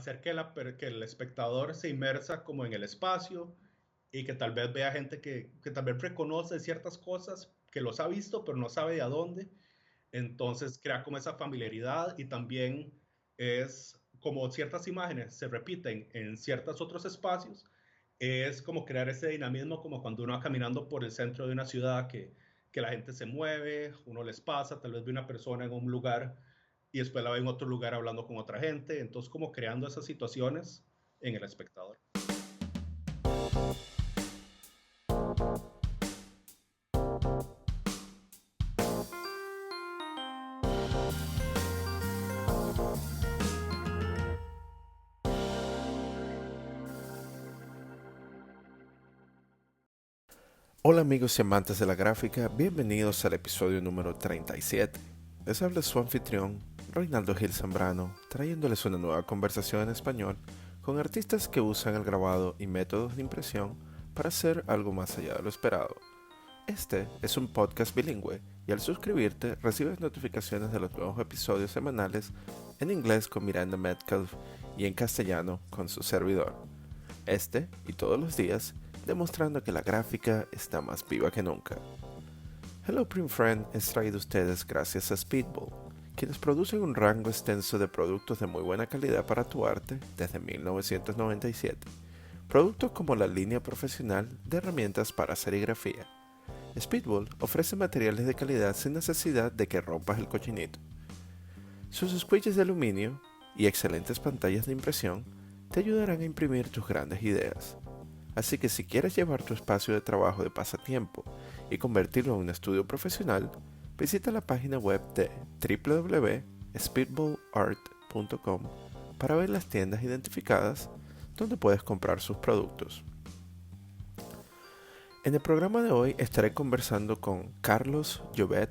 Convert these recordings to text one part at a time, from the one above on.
hacer que el espectador se inmersa como en el espacio y que tal vez vea gente que tal vez reconoce ciertas cosas, que los ha visto, pero no sabe de a dónde. Entonces crea como esa familiaridad y también es como ciertas imágenes se repiten en ciertos otros espacios, es como crear ese dinamismo como cuando uno va caminando por el centro de una ciudad que la gente se mueve, uno les pasa, tal vez ve una persona en un lugar y después la ve en otro lugar hablando con otra gente, entonces como creando esas situaciones en el espectador. Hola amigos y amantes de la gráfica, bienvenidos al episodio número 37. Les habla su anfitrión, Reinaldo Gil Zambrano, trayéndoles una nueva conversación en español con artistas que usan el grabado y métodos de impresión para hacer algo más allá de lo esperado. Este es un podcast bilingüe y al suscribirte recibes notificaciones de los nuevos episodios semanales en inglés con Miranda Metcalf y en castellano con su servidor. Este y todos los días demostrando que la gráfica está más viva que nunca. Hello Print Friend es traído a ustedes gracias a Speedball, quienes producen un rango extenso de productos de muy buena calidad para tu arte desde 1997. Productos como la línea profesional de herramientas para serigrafía. Speedball ofrece materiales de calidad sin necesidad de que rompas el cochinito. Sus squeegees de aluminio y excelentes pantallas de impresión te ayudarán a imprimir tus grandes ideas. Así que si quieres llevar tu espacio de trabajo de pasatiempo y convertirlo en un estudio profesional, visita la página web de www.speedballart.com para ver las tiendas identificadas donde puedes comprar sus productos. En el programa de hoy estaré conversando con Carlos Llobet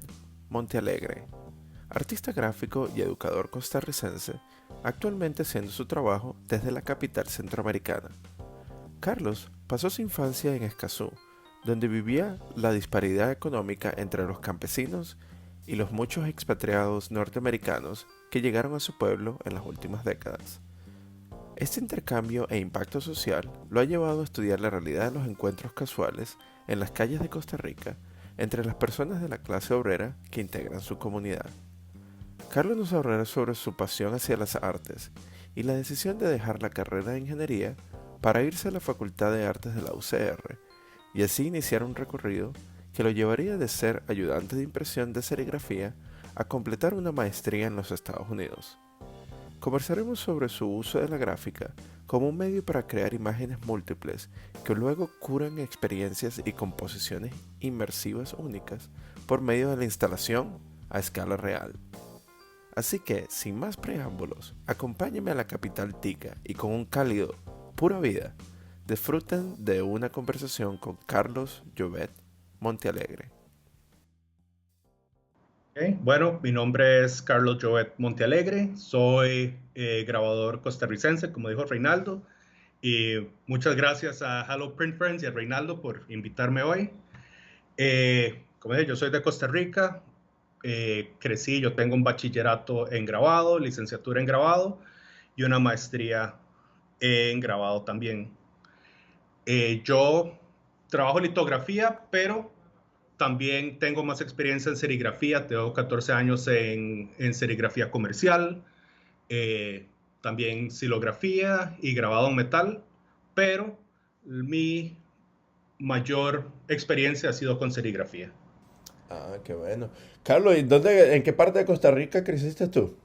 Montealegre, artista gráfico y educador costarricense, actualmente haciendo su trabajo desde la capital centroamericana. Carlos pasó su infancia en Escazú, donde vivía la disparidad económica entre los campesinos y los muchos expatriados norteamericanos que llegaron a su pueblo en las últimas décadas. Este intercambio e impacto social lo ha llevado a estudiar la realidad de los encuentros casuales en las calles de Costa Rica entre las personas de la clase obrera que integran su comunidad. Carlos nos hablará sobre su pasión hacia las artes y la decisión de dejar la carrera de ingeniería para irse a la Facultad de Artes de la UCR y así iniciar un recorrido que lo llevaría de ser ayudante de impresión de serigrafía a completar una maestría en los Estados Unidos. Conversaremos sobre su uso de la gráfica como un medio para crear imágenes múltiples que luego curan experiencias y composiciones inmersivas únicas por medio de la instalación a escala real. Así que, sin más preámbulos, acompáñenme a la capital tica y con un cálido pura vida, disfruten de una conversación con Carlos Llobet Montealegre. Okay. Bueno, mi nombre es Carlos Llobet Montealegre, soy grabador costarricense, como dijo Reinaldo, y muchas gracias a Hello Print Friends y a Reinaldo por invitarme hoy. Como dije, yo soy de Costa Rica, crecí, yo tengo un bachillerato en grabado, licenciatura en grabado y una maestría en grabado también. Yo trabajo litografía, pero también tengo más experiencia en serigrafía. Tengo 14 años en serigrafía comercial, eh, también silografía y grabado en metal, pero mi mayor experiencia ha sido con serigrafía. Ah, qué bueno. Carlos, en qué parte de Costa Rica creciste tú?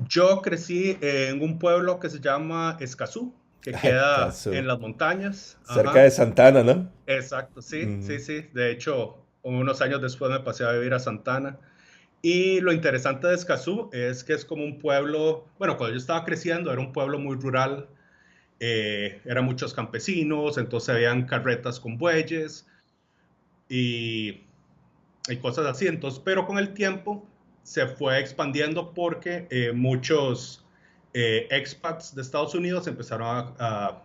Yo crecí en un pueblo que se llama Escazú, que Ay, queda en caso. las montañas. Cerca de Ajá, Santana, ¿no? exacto, sí, sí, Ujú. sí. De hecho, unos años después me pasé a vivir a Santana. Y lo interesante de Escazú es que es como un pueblo, bueno, cuando yo estaba creciendo era un pueblo muy rural, eran muchos campesinos, entonces habían carretas con bueyes y, y cosas así. Entonces, pero con el tiempo se fue expandiendo porque muchos expats de Estados Unidos empezaron a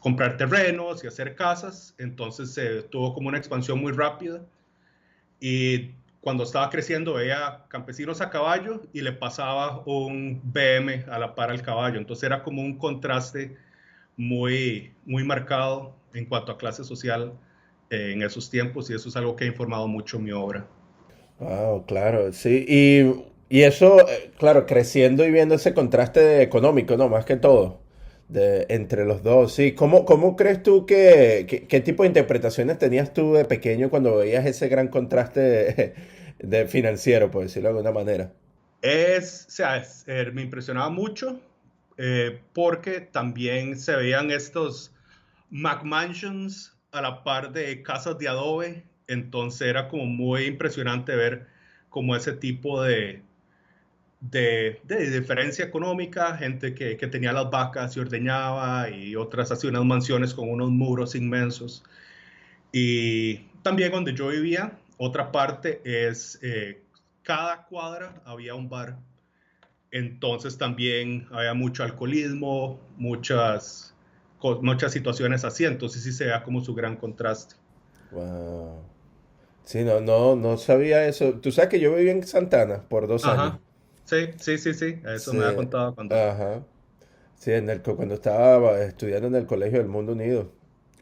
comprar terrenos y hacer casas, entonces se tuvo como una expansión muy rápida y cuando estaba creciendo veía campesinos a caballo y le pasaba un BM a la par al caballo. Entonces era como un contraste muy marcado en cuanto a clase social en esos tiempos y eso es algo que ha informado mucho mi obra. Wow, claro, sí. Y eso, claro, creciendo y viendo ese contraste económico, ¿no? Más que todo, entre los dos, sí. ¿Cómo crees tú qué tipo de interpretaciones tenías tú de pequeño cuando veías ese gran contraste de financiero, por decirlo de alguna manera? O sea, me impresionaba mucho porque también se veían estos McMansions a la par de casas de adobe, entonces era como muy impresionante ver como ese tipo de diferencia económica, gente que tenía las vacas y ordeñaba y otras hacía unas mansiones con unos muros inmensos. Y también donde yo vivía, otra parte es cada cuadra había un bar. Entonces también había mucho alcoholismo, muchas situaciones así. Entonces sí se da como su gran contraste. Wow. Sí, no sabía eso. Tú sabes que yo viví en Santana por 2 años. Ajá. Sí, sí, sí, sí. Eso me ha Sí, contado cuando. ajá. Sí, cuando estaba estudiando en el Colegio del Mundo Unido.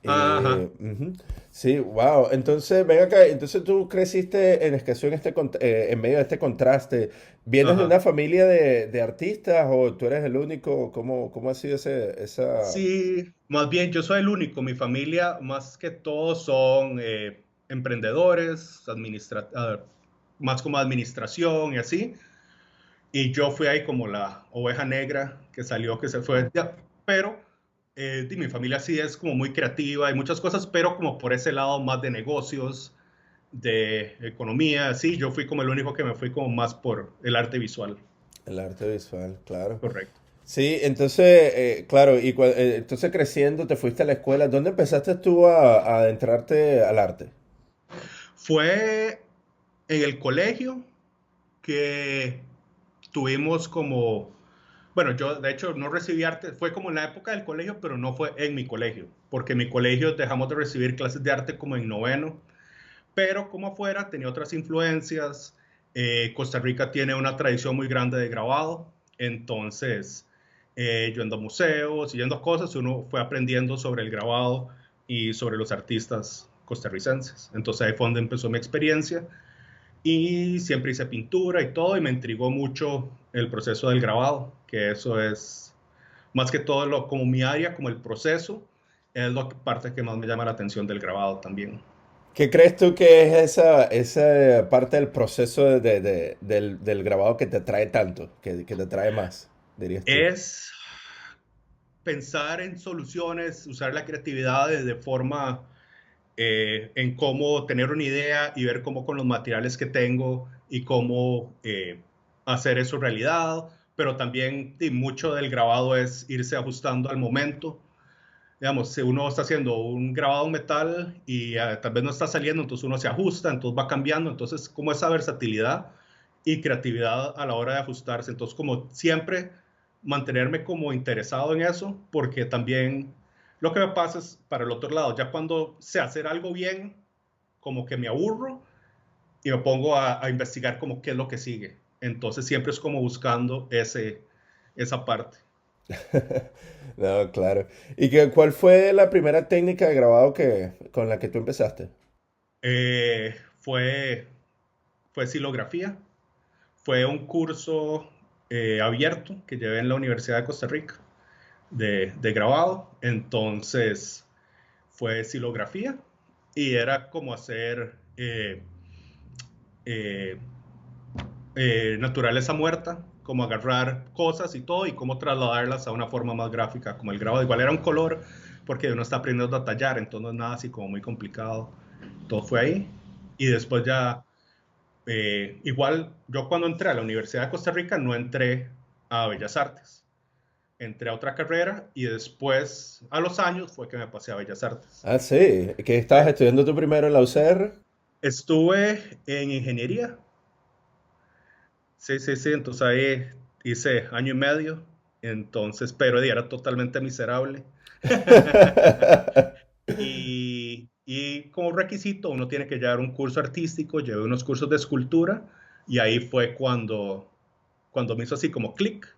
Y, Ajá. ujú. Sí, wow. Entonces, ven acá, entonces tú creciste en Escazú en medio de este contraste. ¿Vienes de una Ajá. familia de artistas o tú eres el único? ¿Cómo ha sido esa... Sí, más bien yo soy el único. Mi familia, más que todos, son emprendedores, más como administración y así. Y yo fui ahí como la oveja negra que salió, que se fue. Ya, pero mi familia sí es como muy creativa y muchas cosas, pero como por ese lado más de negocios, de economía, sí, yo fui como el único que me fui como más por el arte visual. El arte visual, claro. Correcto. Sí, entonces, claro, entonces creciendo te fuiste a la escuela. ¿Dónde empezaste tú a adentrarte al arte? Fue en el colegio que tuvimos como, bueno, yo de hecho no recibí arte, fue como en la época del colegio, pero no fue en mi colegio, porque en mi colegio dejamos de recibir clases de arte como en noveno, pero como afuera tenía otras influencias. Costa Rica tiene una tradición muy grande de grabado, entonces yendo a museos, yendo a cosas, uno fue aprendiendo sobre el grabado y sobre los artistas costarricenses. Entonces ahí fue donde empezó mi experiencia y siempre hice pintura y todo y me intrigó mucho el proceso del grabado, que eso es más que todo como mi área, como el proceso, es la parte que más me llama la atención del grabado también. ¿Qué crees tú que es esa parte del proceso del grabado que te atrae tanto, que te atrae más, dirías tú? Es pensar en soluciones, usar la creatividad de forma en cómo tener una idea y ver cómo con los materiales que tengo y cómo hacer eso realidad, pero también mucho del grabado es irse ajustando al momento. Digamos, si uno está haciendo un grabado metal y tal vez no está saliendo, entonces uno se ajusta, entonces va cambiando, entonces como esa versatilidad y creatividad a la hora de ajustarse, entonces como siempre mantenerme como interesado en eso, porque también lo que me pasa es para el otro lado, ya cuando sé hacer algo bien, como que me aburro y me pongo a investigar como qué es lo que sigue, entonces siempre es como buscando esa parte. No, claro. ¿Cuál fue la primera técnica de grabado con la que tú empezaste? Eh, fue, fue silografía. Fue un curso abierto que llevé en la Universidad de Costa Rica de grabado. Entonces fue silografía y era como hacer eh, naturaleza muerta, como agarrar cosas y todo y cómo trasladarlas a una forma más gráfica, como el grabado. Igual era un color porque uno está aprendiendo a tallar, entonces no es nada así como muy complicado. Todo fue ahí. Y después ya igual yo cuando entré a la Universidad de Costa Rica no entré a Bellas Artes, entré a otra carrera y después a los años fue que me pasé a Bellas Artes. Ah, sí. ¿Qué estabas Sí. estudiando tú primero en la UCR? Estuve en ingeniería, sí, sí, sí, entonces ahí hice año y medio, entonces, pero era totalmente miserable. y como requisito uno tiene que llevar un curso artístico, llevé unos cursos de escultura y ahí fue cuando me hizo así como clic.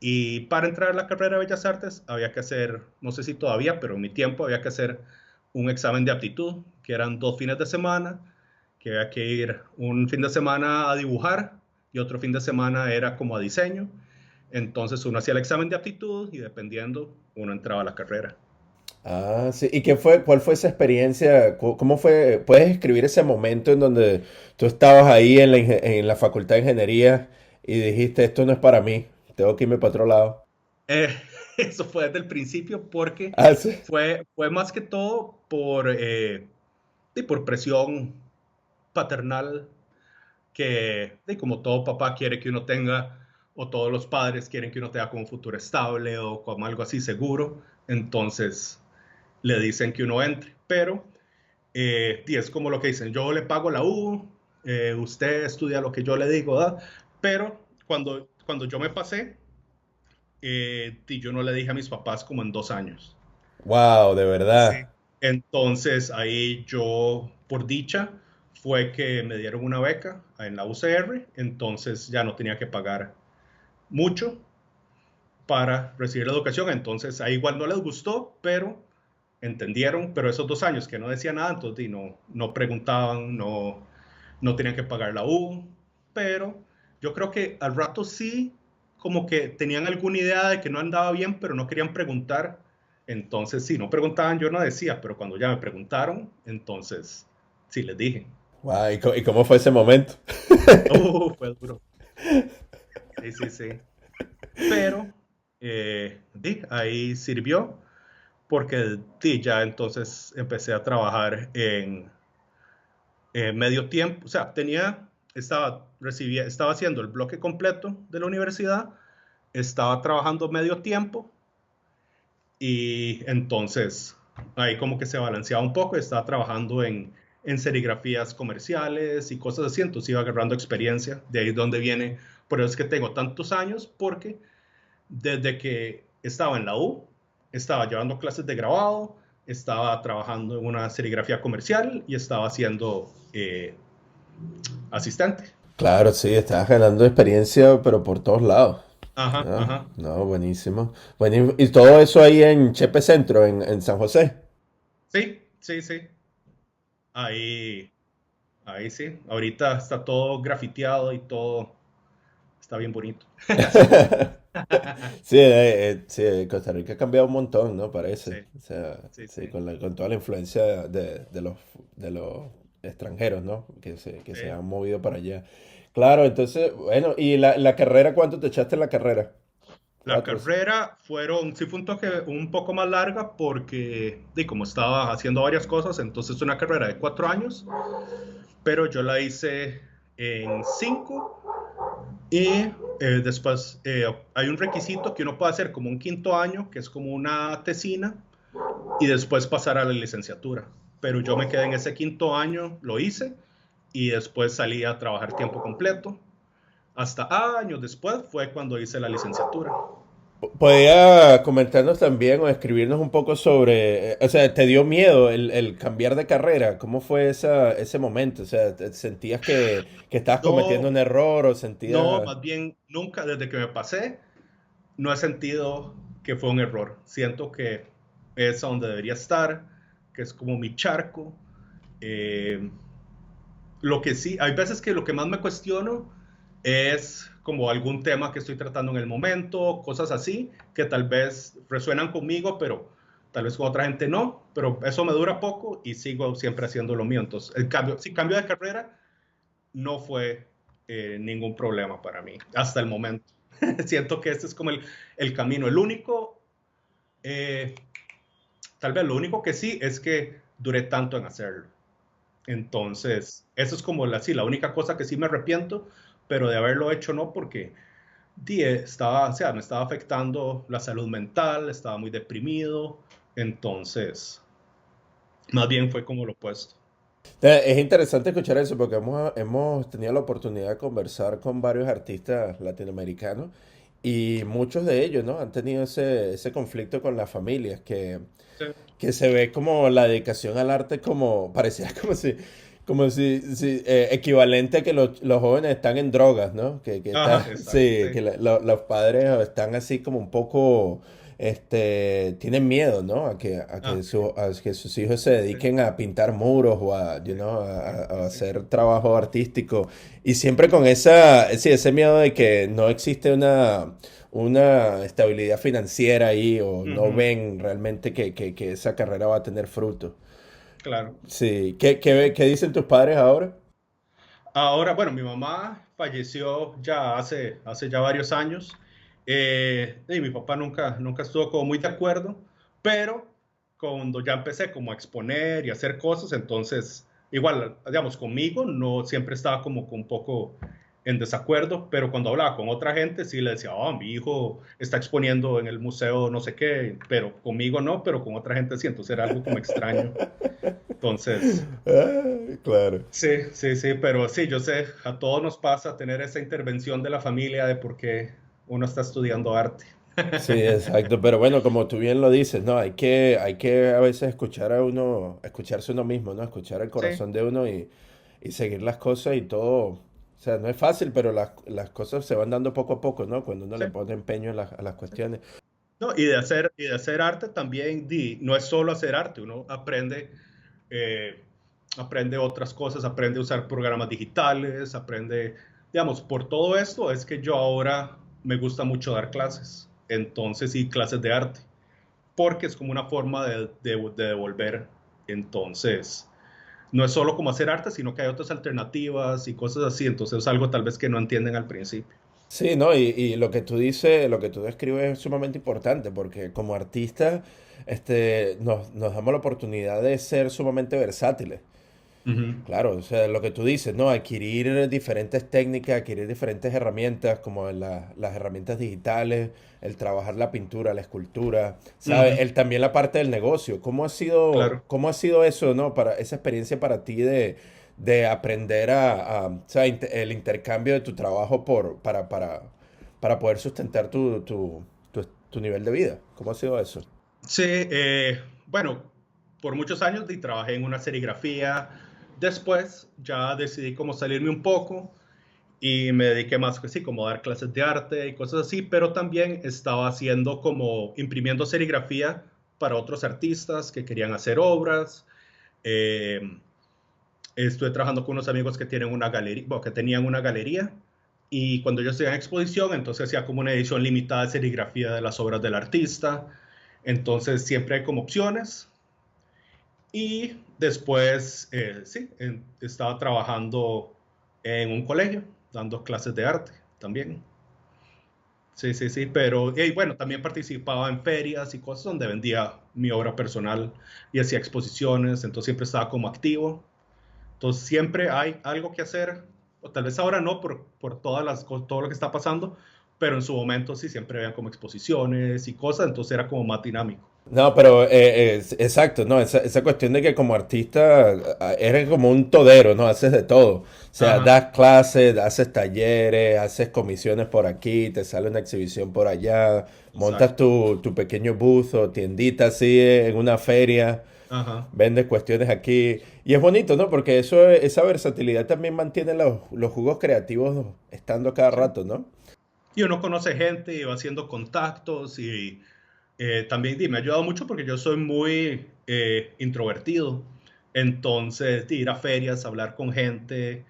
Y para entrar a la carrera de Bellas Artes había que hacer, no sé si todavía, pero en mi tiempo había que hacer un examen de aptitud, que eran 2 fines de semana, que había que ir un fin de semana a dibujar y otro fin de semana era como a diseño. Entonces uno hacía el examen de aptitud y dependiendo, uno entraba a la carrera. Ah, sí. ¿Y cuál fue esa experiencia? ¿Cómo fue? ¿Puedes escribir ese momento en donde tú estabas ahí en en la Facultad de Ingeniería y dijiste, esto no es para mí, tengo que irme para otro lado? Eh, Eso fue desde el principio porque Ah, sí. fue más que todo por presión paternal que, como todo papá quiere que uno tenga, o todos los padres quieren que uno tenga como un futuro estable o como algo así seguro, entonces le dicen que uno entre. Pero y es como lo que dicen, yo le pago la U, usted estudia lo que yo le digo, ¿verdad? Pero cuando yo me pasé, yo no le dije a mis papás como en 2 años. Wow, de Sí. verdad. Entonces ahí yo, por dicha, fue que me dieron una beca en la UCR, entonces ya no tenía que pagar mucho para recibir la educación, entonces ahí igual no les gustó, pero entendieron, pero esos 2 años que no decía nada, entonces no preguntaban, no tenían que pagar la U, pero yo creo que al rato sí, como que tenían alguna idea de que no andaba bien, pero no querían preguntar, entonces sí, no preguntaban, yo no decía, pero cuando ya me preguntaron, entonces sí les dije. Wow, y cómo fue ese momento? Fue duro. Sí, sí, sí. Pero ahí sirvió porque ya entonces empecé a trabajar en medio tiempo, o sea, estaba haciendo el bloque completo de la universidad, estaba trabajando medio tiempo y entonces ahí como que se balanceaba un poco, estaba trabajando en serigrafías comerciales y cosas así, entonces iba agarrando experiencia, de ahí es donde viene, por eso es que tengo tantos años, porque desde que estaba en la U, estaba llevando clases de grabado, estaba trabajando en una serigrafía comercial y estaba haciendo asistente. Claro, sí, estabas ganando experiencia, pero por todos lados. Ajá, Ah, ajá. no, buenísimo. Y todo eso ahí en Chepe Centro, en San José. Sí, sí, sí. Ahí, ahí sí. Ahorita está todo grafiteado y todo está bien bonito. Sí. Sí, sí, Costa Rica ha cambiado un montón, ¿no? Sí, Parece. O sea, sí, sí, sí. con toda la influencia de los extranjeros, ¿no? Que se Sí. han movido para allá. Claro, entonces, bueno, ¿y la carrera, cuánto te echaste en la carrera? La 4. carrera sí fue un toque un poco más larga porque, como estaba haciendo varias cosas, entonces una carrera de 4 años, pero yo la hice en 5 y después hay un requisito que uno puede hacer como un quinto año, que es como una tesina, y después pasar a la licenciatura. Pero yo me quedé en ese quinto año, lo hice, y después salí a trabajar tiempo completo. Hasta años después fue cuando hice la licenciatura. ¿Podría comentarnos también o escribirnos un poco sobre, o sea, ¿te dio miedo el cambiar de carrera? ¿Cómo fue ese momento? O sea, ¿sentías que estabas cometiendo No, un error o no, sentías... más bien nunca desde que me pasé, no he sentido que fue un error. Siento que es a donde debería estar, que es como mi charco. Eh, Lo que sí, hay veces que lo que más me cuestiono es como algún tema que estoy tratando en el momento, cosas así, que tal vez resuenan conmigo, pero tal vez con otra gente no, pero eso me dura poco y sigo siempre haciendo lo mío. Entonces, si cambio de carrera, no fue ningún problema para mí hasta el momento. Siento que este es como el camino. El único, eh, tal vez lo único que sí es que duré tanto en hacerlo. Entonces, eso es como sí, la única cosa que sí me arrepiento, pero de haberlo hecho no, porque o sea, me estaba afectando la salud mental, estaba muy deprimido, entonces, más bien fue como lo opuesto. Es interesante escuchar eso porque hemos tenido la oportunidad de conversar con varios artistas latinoamericanos Y muchos de ellos, ¿no? Han tenido ese conflicto con las familias, Sí. que se ve como la dedicación al arte como, pareciera como si equivalente a que los jóvenes están en drogas, ¿no? Que Ajá, exacto, sí, sí. que los padres están así como un poco, tienen miedo, ¿no? Ah, A que sus hijos se sí, dediquen a pintar muros o a, sí, a sí. hacer trabajo artístico. Y siempre con sí, ese miedo de que no existe una estabilidad financiera ahí o no Ujú, ven realmente que esa carrera va a tener fruto. claro. Sí, ¿qué dicen tus padres ahora? Ahora, bueno, mi mamá falleció ya hace ya varios años y mi papá nunca estuvo como muy de acuerdo, pero cuando ya empecé como a exponer y a hacer cosas, entonces, igual, digamos, conmigo no siempre estaba como un poco en desacuerdo, pero cuando hablaba con otra gente sí le decía, oh, mi hijo está exponiendo en el museo no sé qué, pero conmigo no, pero con otra gente sí, entonces era algo como extraño. Entonces... Ah, claro. Sí, sí, sí, pero sí, yo sé, a todos nos pasa tener esa intervención de la familia de por qué uno está estudiando arte. Sí, exacto. Pero bueno, como tú bien lo dices, ¿no? Hay que a veces escuchar a uno, escucharse uno mismo, ¿no? Escuchar el Sí, corazón de uno y seguir las cosas y todo. O sea, no es fácil, pero las cosas se van dando poco a poco, ¿no? Cuando uno sí, le pone empeño a las sí. cuestiones. No, y de hacer arte también, no es solo hacer arte, uno aprende otras cosas, aprende a usar programas digitales, aprende, digamos, por todo esto es que yo ahora me gusta mucho dar clases, entonces sí, clases de arte, porque es como una forma de devolver, entonces... No es solo como hacer arte, sino que hay otras alternativas y cosas así. Entonces es algo tal vez que no entienden al principio. Sí, ¿no? Y lo que tú dices, lo que tú describes es sumamente importante porque como artistas, nos damos la oportunidad de ser sumamente versátiles. Ujú, Claro, o sea, lo que tú dices, ¿no? Adquirir diferentes técnicas, adquirir diferentes herramientas, como las herramientas digitales, el trabajar la pintura, la escultura, ¿sabes? ujú, También la parte del negocio. claro. Cómo ha sido eso, ¿no? Para esa experiencia para ti de aprender o sea, el intercambio de tu trabajo para poder sustentar tu nivel de vida. ¿Cómo ha sido eso? Sí, bueno, por muchos años trabajé en una serigrafía. Después ya decidí como salirme un poco y me dediqué más que sí, como a dar clases de arte y cosas así, pero también estaba haciendo como imprimiendo serigrafía para otros artistas que querían hacer obras. Eh, Estuve trabajando con unos amigos que tienen una galería, bueno, que tenían una galería y cuando ellos tenían exposición, entonces hacía como una edición limitada de serigrafía de las obras del artista. Entonces siempre hay como opciones. Y después, sí, estaba trabajando en un colegio, dando clases de arte también. Sí, sí, sí, pero y bueno, también participaba en ferias y cosas donde vendía mi obra personal y hacía exposiciones, entonces siempre estaba como activo. Entonces siempre hay algo que hacer, o tal vez ahora no por todo lo que está pasando, pero en su momento sí siempre había como exposiciones y cosas, entonces era como más dinámico. No, pero exacto, ¿no? Esa cuestión de que como artista eres como un todero, ¿no? Haces de todo. O sea, Ajá, das clases, haces talleres, haces comisiones por aquí, te sale una exhibición por allá, montas exacto. tu pequeño buzo, tiendita así en una feria, Ajá. vendes cuestiones aquí. Y es bonito, ¿no? Porque esa versatilidad también mantiene los jugos creativos estando cada Sí. rato, ¿no? Y uno conoce gente y va haciendo contactos y también me ha ayudado mucho porque yo soy muy introvertido. Entonces, ir a ferias, hablar con gente,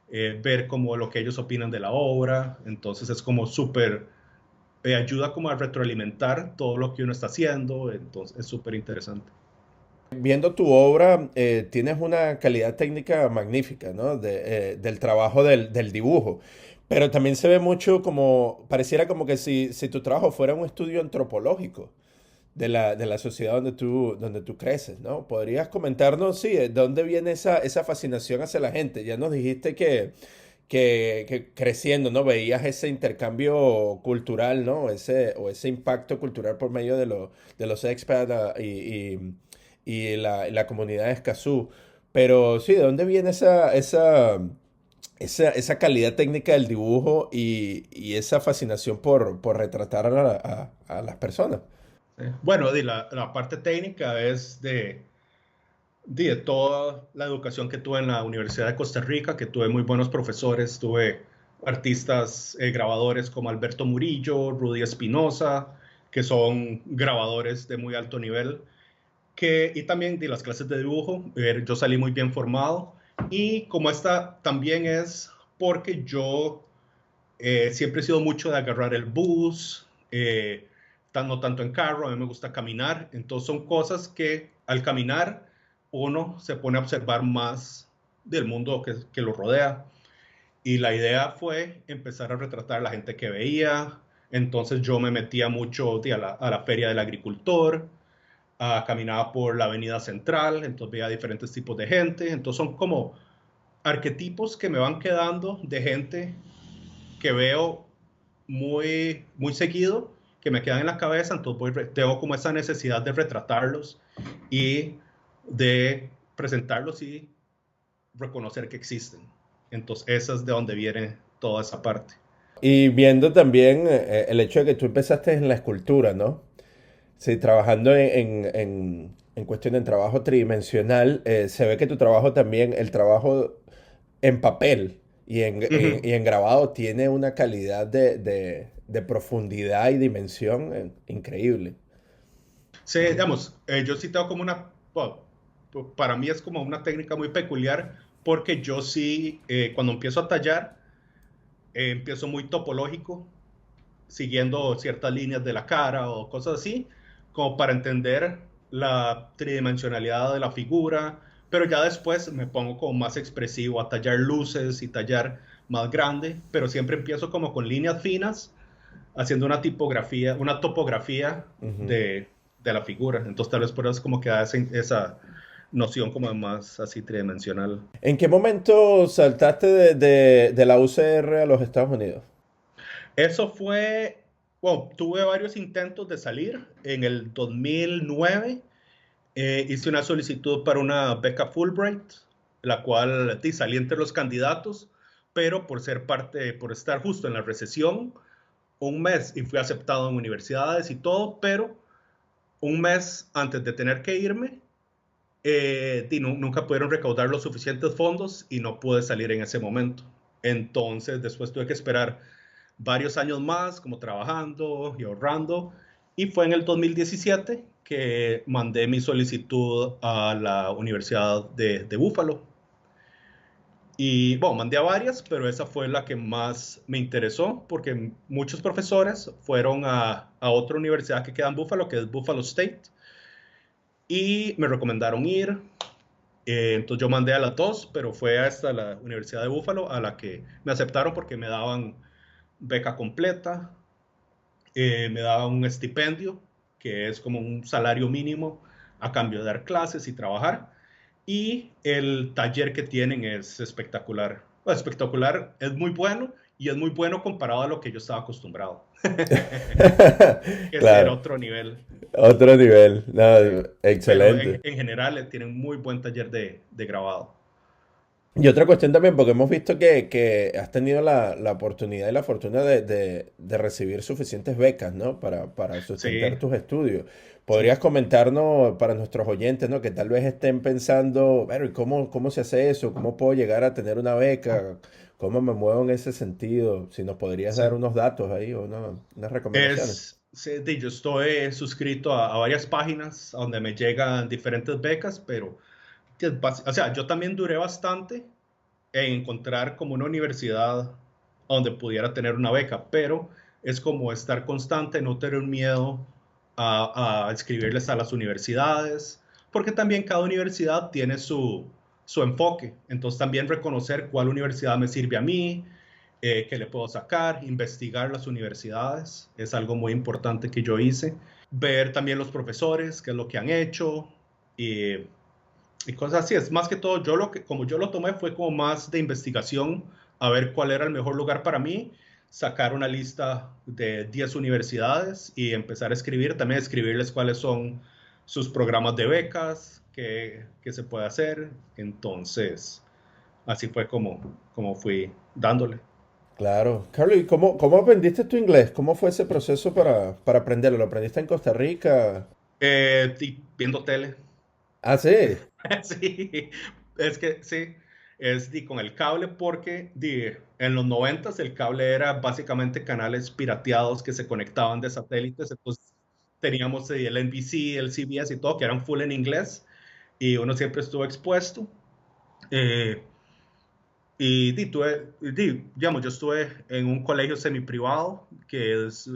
ver como lo que ellos opinan de la obra. Entonces es como súper, ayuda como a retroalimentar todo lo que uno está haciendo. Entonces es súper interesante. Viendo tu obra, tienes una calidad técnica magnífica, ¿no? Del trabajo del dibujo. Pero también se ve mucho como, pareciera como que si tu trabajo fuera un estudio antropológico de la sociedad donde tú creces, ¿no? ¿Podrías comentarnos, sí, de dónde viene esa fascinación hacia la gente? Ya nos dijiste que creciendo, ¿no? Veías ese intercambio cultural, ¿no? O ese impacto cultural por medio de los expats y la comunidad de Escazú. Pero sí, ¿de dónde viene esa, esa calidad técnica del dibujo y esa fascinación por retratar a las personas. Bueno, la parte técnica es de toda la educación que tuve en la Universidad de Costa Rica, que tuve muy buenos profesores, tuve artistas, grabadores como Alberto Murillo, Rudy Espinosa, que son grabadores de muy alto nivel, y también de las clases de dibujo, yo salí muy bien formado, y como esta también es porque yo siempre he sido mucho de agarrar el bus, no tanto en carro, a mí me gusta caminar, entonces son cosas que al caminar uno se pone a observar más del mundo que lo rodea. Y la idea fue empezar a retratar a la gente que veía, entonces yo me metía mucho a la feria del agricultor, caminaba por la avenida central, entonces veía diferentes tipos de gente, entonces son como arquetipos que me van quedando de gente que veo muy seguido, que me quedan en la cabeza, entonces tengo como esa necesidad de retratarlos y de presentarlos y reconocer que existen. Entonces esa es de donde viene toda esa parte. Y viendo también el hecho de que tú empezaste en la escultura, ¿no? Sí, trabajando en cuestión de trabajo tridimensional, se ve que tu trabajo también, el trabajo en papel Uh -huh. y en grabado tiene una calidad de profundidad y dimensión increíble. Sí, digamos, yo sí tengo como bueno, para mí es como una técnica muy peculiar porque yo sí, cuando empiezo a tallar, empiezo muy topológico, siguiendo ciertas líneas de la cara o cosas así, como para entender la tridimensionalidad de la figura, pero ya después me pongo como más expresivo a tallar luces y tallar más grande, pero siempre empiezo como con líneas finas, haciendo una topografía Ujú. de la figura. Entonces tal vez por eso es como que da esa noción como más así tridimensional. ¿En qué momento saltaste de la UCR a los Estados Unidos? Eso fue, bueno, tuve varios intentos de salir. En el 2009 hice una solicitud para una beca Fulbright, la cual salí entre los candidatos, pero por estar justo en la recesión, un mes y fui aceptado en universidades y todo, pero un mes antes de tener que irme, nunca pudieron recaudar los suficientes fondos y no pude salir en ese momento. Entonces, después tuve que esperar varios años más, como trabajando y ahorrando, y fue en el 2017 que mandé mi solicitud a la Universidad de Buffalo. Y bueno, mandé a varias, pero esa fue la que más me interesó porque muchos profesores fueron a otra universidad que queda en Buffalo, que es Buffalo State, y me recomendaron ir. Entonces yo mandé a las dos, pero fue hasta la Universidad de Buffalo a la que me aceptaron porque me daban beca completa, me daban un estipendio, que es como un salario mínimo a cambio de dar clases y trabajar. Y el taller que tienen es espectacular. Bueno, espectacular, es muy bueno y es muy bueno comparado a lo que yo estaba acostumbrado. Que era Claro, otro nivel. otro nivel. Sí. No, Pero excelente. en general tienen muy buen taller de grabado. Y otra cuestión también, porque hemos visto que has tenido la oportunidad y la fortuna de recibir suficientes becas, ¿no? Para sustentar Sí, tus estudios. sí. ¿Podrías comentarnos para nuestros oyentes, ¿no? Que tal vez estén pensando, bueno, ¿y cómo se hace eso? ¿Cómo puedo llegar a tener una beca? ¿Cómo me muevo en ese sentido? Si nos podrías dar Sí. unos datos ahí o unas recomendaciones. Sí, yo estoy suscrito a varias páginas donde me llegan diferentes becas, pero o sea, yo también duré bastante en encontrar como una universidad donde pudiera tener una beca, pero es como estar constante, no tener miedo a escribirles a las universidades, porque también cada universidad tiene su enfoque, entonces también reconocer cuál universidad me sirve a mí, qué le puedo sacar, investigar las universidades, es algo muy importante que yo hice, ver también los profesores, qué es lo que han hecho, y y cosas así. Es más que todo, como yo lo tomé, fue como más de investigación, a ver cuál era el mejor lugar para mí, sacar una lista de 10 universidades y empezar a escribir, también escribirles cuáles son sus programas de becas, qué se puede hacer. Entonces, así fue como fui dándole. Claro. Carlos, ¿y cómo aprendiste tu inglés? ¿Cómo fue ese proceso para aprenderlo? ¿Lo aprendiste en Costa Rica? Y viendo tele. Ah, sí. Sí, es que sí, con el cable porque en los noventas el cable era básicamente canales pirateados que se conectaban de satélites, entonces teníamos el NBC, el CBS y todo, que eran full en inglés y uno siempre estuvo expuesto. Eh, digamos, yo estuve en un colegio semiprivado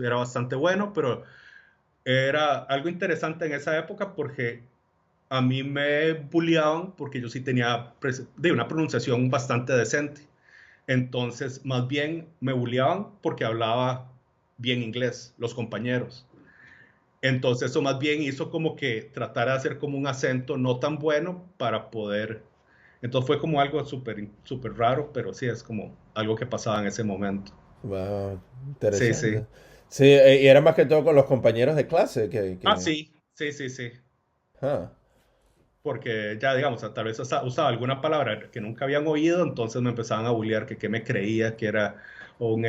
era bastante bueno, pero era algo interesante en esa época porque a mí me bulleaban porque yo sí tenía una pronunciación bastante decente. Entonces, más bien me bulleaban porque hablaba bien inglés, los compañeros. Entonces, eso más bien hizo como que tratar de hacer como un acento no tan bueno para poder. Entonces fue como algo súper raro, pero sí es como algo que pasaba en ese momento. Wow, Sí, sí. interesante. Sí, y era más que todo con los compañeros de clase Ah, que... sí, sí, sí, sí. Ah, Porque ya, digamos, tal vez usaba alguna palabra que nunca habían oído, entonces me empezaban a bullear que qué me creía, que era un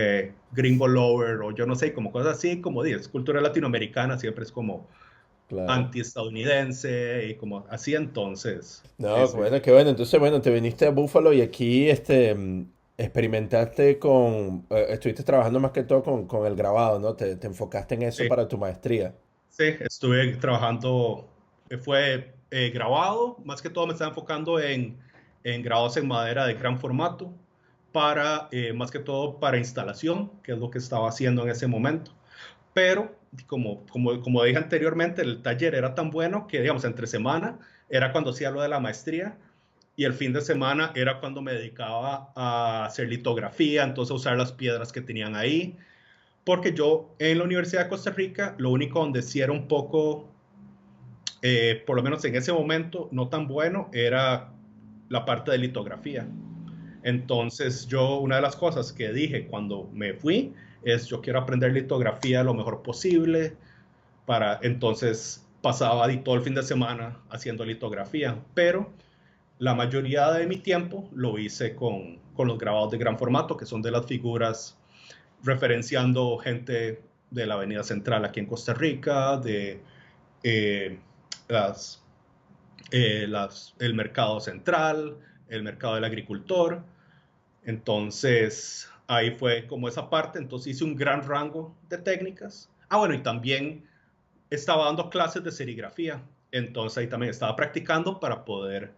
gringo lover o yo no sé, como cosas así, como dices, cultura latinoamericana siempre es como claro. anti-estadounidense y como así, entonces, sí, No, sí. bueno, qué bueno. Entonces, bueno, te viniste a Buffalo y aquí experimentaste estuviste trabajando más que todo con el grabado, ¿no? Te enfocaste en eso Sí, para tu maestría. sí, estuve trabajando, fue grabado, más que todo me estaba enfocando en grabados en madera de gran formato, más que todo para instalación, que es lo que estaba haciendo en ese momento. Pero, como dije anteriormente, el taller era tan bueno que, digamos, entre semana era cuando hacía lo de la maestría y el fin de semana era cuando me dedicaba a hacer litografía, entonces usar las piedras que tenían ahí, porque yo en la Universidad de Costa Rica, lo único donde sí era un poco, por lo menos en ese momento, no tan bueno, era la parte de litografía. Entonces una de las cosas que dije cuando me fui es yo quiero aprender litografía lo mejor posible, entonces pasaba todo el fin de semana haciendo litografía, pero la mayoría de mi tiempo lo hice con los grabados de gran formato, que son de las figuras referenciando gente de la Avenida Central aquí en Costa Rica, de eh, las, el mercado central, el mercado del agricultor. Entonces, ahí fue como esa parte. Entonces hice un gran rango de técnicas. Ah, bueno, y también estaba dando clases de serigrafía. Entonces ahí también estaba practicando para poder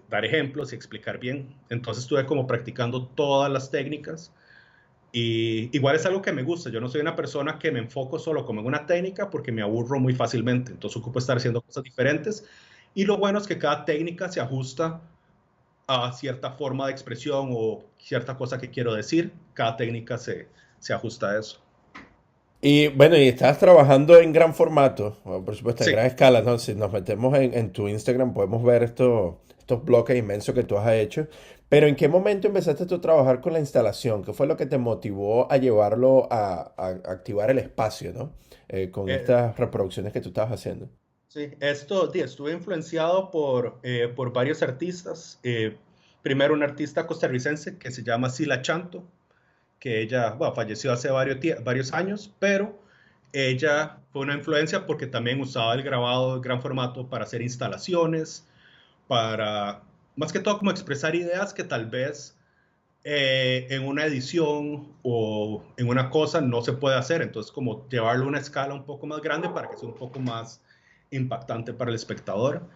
dar ejemplos y explicar bien. Entonces estuve como practicando todas las técnicas y igual es algo que me gusta. Yo no soy una persona que me enfoco solo como en una técnica porque me aburro muy fácilmente. Entonces ocupo estar haciendo cosas diferentes. Y lo bueno es que cada técnica se ajusta a cierta forma de expresión o cierta cosa que quiero decir. Cada técnica se ajusta a eso. Y bueno, y estás trabajando en gran formato, o por supuesto en Sí. gran escala, ¿no? Si nos metemos en tu Instagram podemos ver estos bloques inmensos que tú has hecho. Pero ¿en qué momento empezaste tú a trabajar con la instalación? ¿Qué fue lo que te motivó a llevarlo a activar el espacio, ¿no? Con Eh, estas reproducciones que tú estabas haciendo. Sí, estuve influenciado por varios artistas. Primero, una artista costarricense que se llama Sila Chanto, que ella, bueno, falleció hace varios años, pero ella fue una influencia porque también usaba el grabado de gran formato para hacer instalaciones, para más que todo como expresar ideas que tal vez en una edición o en una cosa no se puede hacer. Entonces, como llevarlo a una escala un poco más grande para que sea un poco más impactante para el espectador.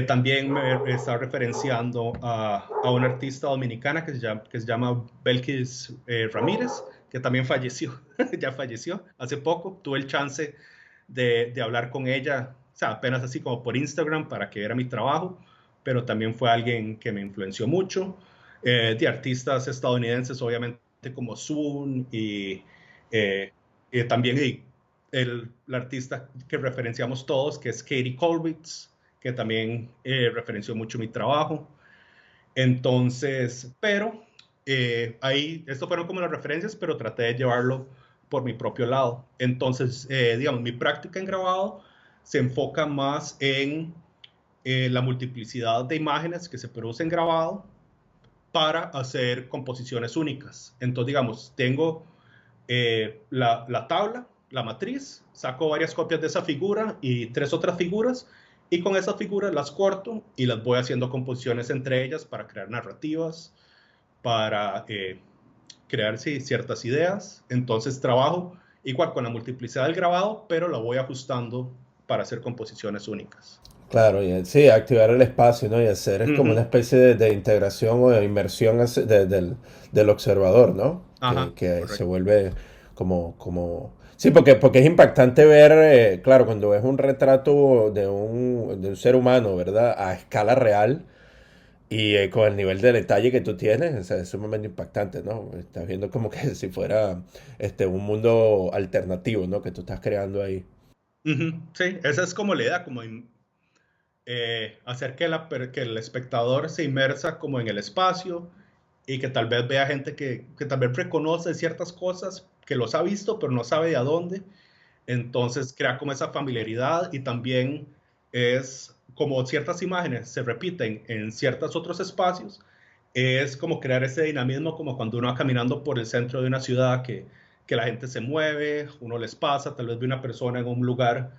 También me está referenciando a una artista dominicana que se llama Belkis Ramírez, que también falleció, ya falleció hace poco. Tuve el chance de hablar con ella, o sea, apenas así como por Instagram para que viera mi trabajo, pero también fue alguien que me influenció mucho. De artistas estadounidenses, obviamente, como Zoom eh, y también la artista que referenciamos todos, que es Katie Kollwitz, que también referenció mucho mi trabajo. Entonces, pero ahí, estos fueron como las referencias, pero traté de llevarlo por mi propio lado. Entonces, digamos, mi práctica en grabado se enfoca más en la multiplicidad de imágenes que se producen en grabado para hacer composiciones únicas. Entonces, digamos, tengo la tabla, la matriz, saco varias copias de esa figura y tres otras figuras, y con esas figuras las corto y las voy haciendo composiciones entre ellas para crear narrativas, para crear sí, ciertas ideas. Entonces trabajo igual con la multiplicidad del grabado, pero la voy ajustando para hacer composiciones únicas. Claro, sí, activar el espacio, ¿no? Y hacer es Uh como una -huh. especie de integración o de inmersión del observador, ¿no? Ajá, Que se correcto. vuelve como... Sí, porque es impactante ver, claro, cuando ves un retrato de un ser humano, ¿verdad? A escala real y con el nivel de detalle que tú tienes, o sea, es sumamente impactante, ¿no? Estás viendo como que si fuera un mundo alternativo, ¿no? Que tú estás creando ahí. Uh -huh. Sí, esa es como la idea, como hacer que el espectador se inmersa como en el espacio y que tal vez vea gente que tal vez reconoce ciertas cosas, que los ha visto, pero no sabe de a dónde. Entonces crea como esa familiaridad y también es como ciertas imágenes se repiten en ciertos otros espacios, es como crear ese dinamismo como cuando uno va caminando por el centro de una ciudad que la gente se mueve, uno les pasa, tal vez ve una persona en un lugar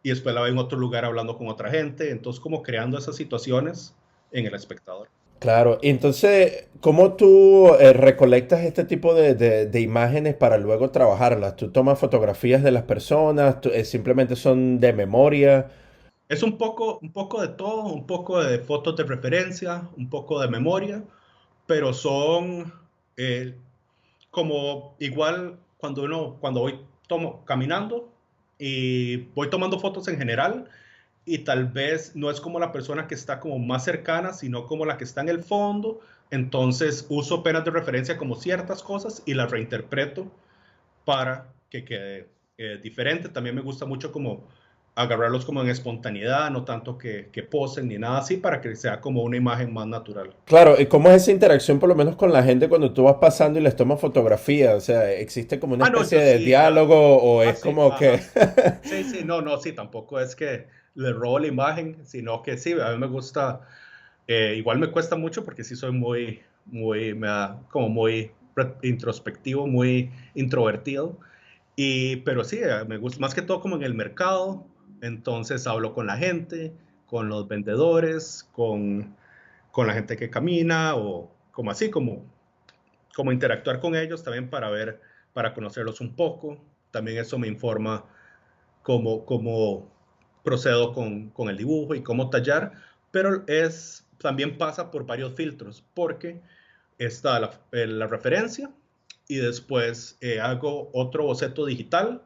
y después la ve en otro lugar hablando con otra gente, entonces como creando esas situaciones en el espectador. Claro, y entonces, ¿cómo tú recolectas este tipo de imágenes para luego trabajarlas? ¿Tú tomas fotografías de las personas? ¿Simplemente son de memoria? Es un poco de todo, un poco de fotos de referencia, un poco de memoria, pero son eh, como igual cuando voy caminando y voy tomando fotos en general y tal vez no es como la persona que está como más cercana, sino como la que está en el fondo, entonces uso apenas de referencia como ciertas cosas y las reinterpreto para que quede diferente. También me gusta mucho como agarrarlos como en espontaneidad, no tanto que posen ni nada así, para que sea como una imagen más natural. Claro, ¿y cómo es esa interacción por lo menos con la gente cuando tú vas pasando y les tomas fotografías? O sea, ¿existe como una Ah, no, especie yo de sí, ya. diálogo o Ah, es sí, como que... ajá. Sí, sí, no, no, sí, tampoco es que le robo la imagen, sino que sí, a mí me gusta, igual me cuesta mucho porque sí soy me da como muy introspectivo, muy introvertido, pero sí, me gusta más que todo como en el mercado, entonces hablo con la gente, con los vendedores, con la gente que camina o como así, como interactuar con ellos también para ver, para conocerlos un poco, también eso me informa cómo procedo con el dibujo y cómo tallar, pero también pasa por varios filtros, porque está la referencia y después hago otro boceto digital,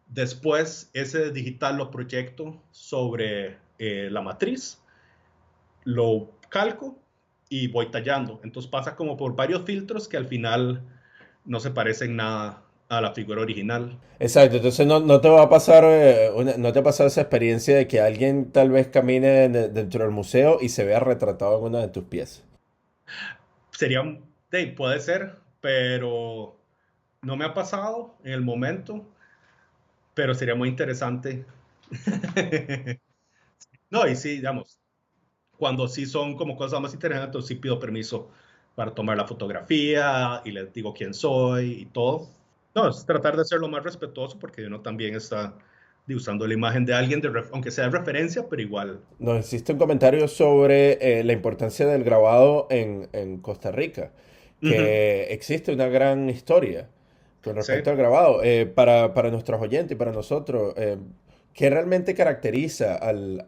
después ese digital lo proyecto sobre la matriz, lo calco y voy tallando. Entonces pasa como por varios filtros que al final no se parecen nada a la figura original. Exacto, entonces no te va a pasar, no te ha pasado esa experiencia de que alguien tal vez camine dentro del museo y se vea retratado en una de tus piezas. Sería, puede ser, pero no me ha pasado en el momento, pero sería muy interesante. No, y sí, digamos, cuando sí son como cosas más interesantes, entonces sí pido permiso para tomar la fotografía y les digo quién soy y todo. No, es tratar de ser lo más respetuoso porque uno también está usando la imagen de alguien, aunque sea de referencia, pero igual. Nos hiciste un comentario sobre la importancia del grabado en Costa Rica, Ujú. que existe una gran historia con Sí. respecto al grabado. Para nuestros oyentes y para nosotros, ¿qué realmente caracteriza al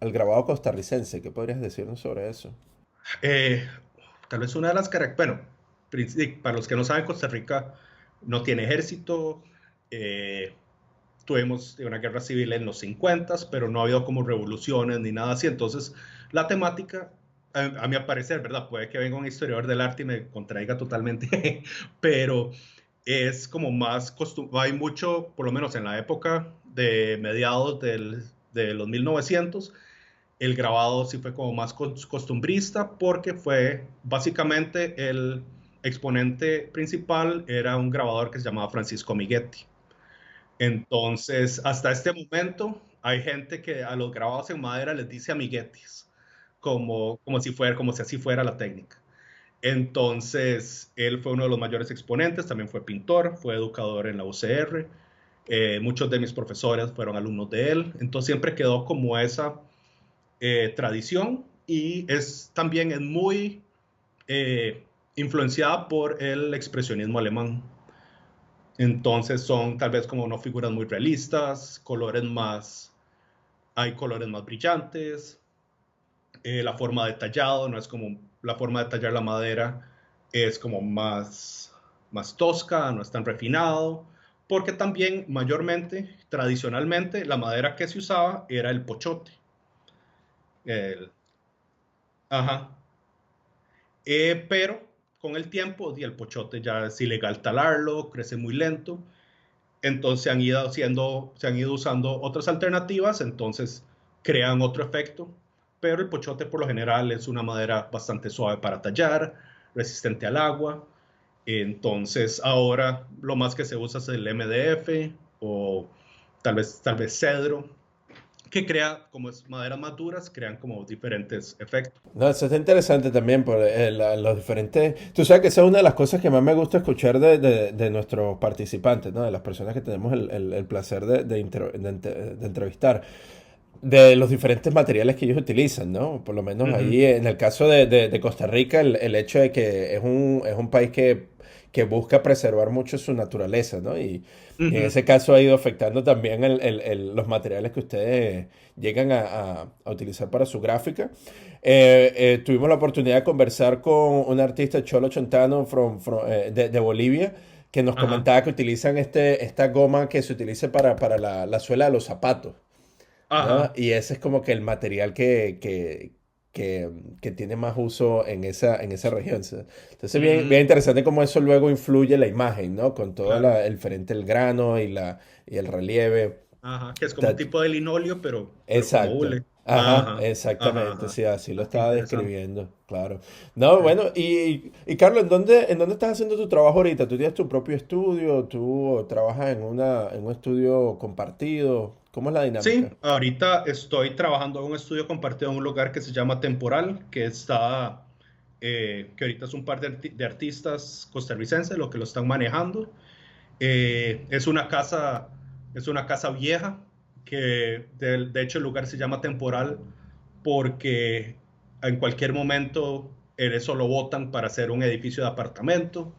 grabado costarricense? ¿Qué podrías decirnos sobre eso? Eh, Tal vez una de las características, bueno, para los que no saben, Costa Rica no tiene ejército. eh, Tuvimos una guerra civil en los 50, pero no ha habido como revoluciones ni nada así. Entonces, la temática, a mi parecer, ¿verdad? Puede que venga un historiador del arte y me contraiga totalmente, pero es como más, hay mucho, por lo menos en la época de mediados de los 1900, el grabado sí fue como más costumbrista porque fue básicamente el exponente principal era un grabador que se llamaba Francisco Miguetti. Entonces, hasta este momento hay gente que a los grabados en madera les dice amiguetis, como si así fuera la técnica. Entonces, él fue uno de los mayores exponentes, también fue pintor, fue educador en la UCR. Muchos de mis profesores fueron alumnos de él, entonces siempre quedó como esa tradición y también es muy influenciada por el expresionismo alemán. Entonces son tal vez como no figuras muy realistas, hay colores más brillantes, la forma de tallado no es como la forma de tallar la madera, es como más tosca, no es tan refinado, porque también mayormente, tradicionalmente, la madera que se usaba era el pochote. El, ajá. Pero con el tiempo, el pochote ya es ilegal talarlo, crece muy lento, entonces se han ido usando otras alternativas, entonces crean otro efecto, pero el pochote por lo general es una madera bastante suave para tallar, resistente al agua, entonces ahora lo más que se usa es el MDF o tal vez cedro, que crea, como es maderas más duras, crean como diferentes efectos. No, eso está interesante también por los diferentes... Tú sabes que esa es una de las cosas que más me gusta escuchar de nuestros participantes, ¿no? De las personas que tenemos el placer de entrevistar, de los diferentes materiales que ellos utilizan, ¿no? Por lo menos Ujú, ahí en el caso de Costa Rica, el hecho de que es un país que busca preservar mucho su naturaleza, ¿no? Y en ujú. ese caso ha ido afectando también los materiales que ustedes llegan a utilizar para su gráfica. Tuvimos la oportunidad de conversar con un artista Cholo Chontano de Bolivia que nos Ajá, comentaba que utilizan esta goma que se utiliza para la suela de los zapatos. ¿No? ajá. Y ese es como que el material que tiene más uso en esa región. ¿Sí? Entonces, bien Mm, interesante cómo eso luego influye la imagen, ¿no? Con todo claro. el frente, el grano y el relieve. Ajá, que es como un Está- tipo de linoleo, pero como Exacto. hule. Ajá, Ajá, ajá, exactamente. ajá. Sí, así lo Ah, qué estaba interesante. describiendo, claro. No, Sí. bueno, y Carlos, en dónde estás haciendo tu trabajo ahorita? ¿Tú tienes tu propio estudio? ¿Tú trabajas en un estudio compartido? ¿Cómo es la dinámica? Sí, ahorita estoy trabajando en un estudio compartido en un lugar que se llama Temporal, que ahorita es un par de artistas costarricenses los que lo están manejando. Eh, es una casa, es una casa vieja que de hecho el lugar se llama Temporal porque en cualquier momento eso lo botan para hacer un edificio de apartamento.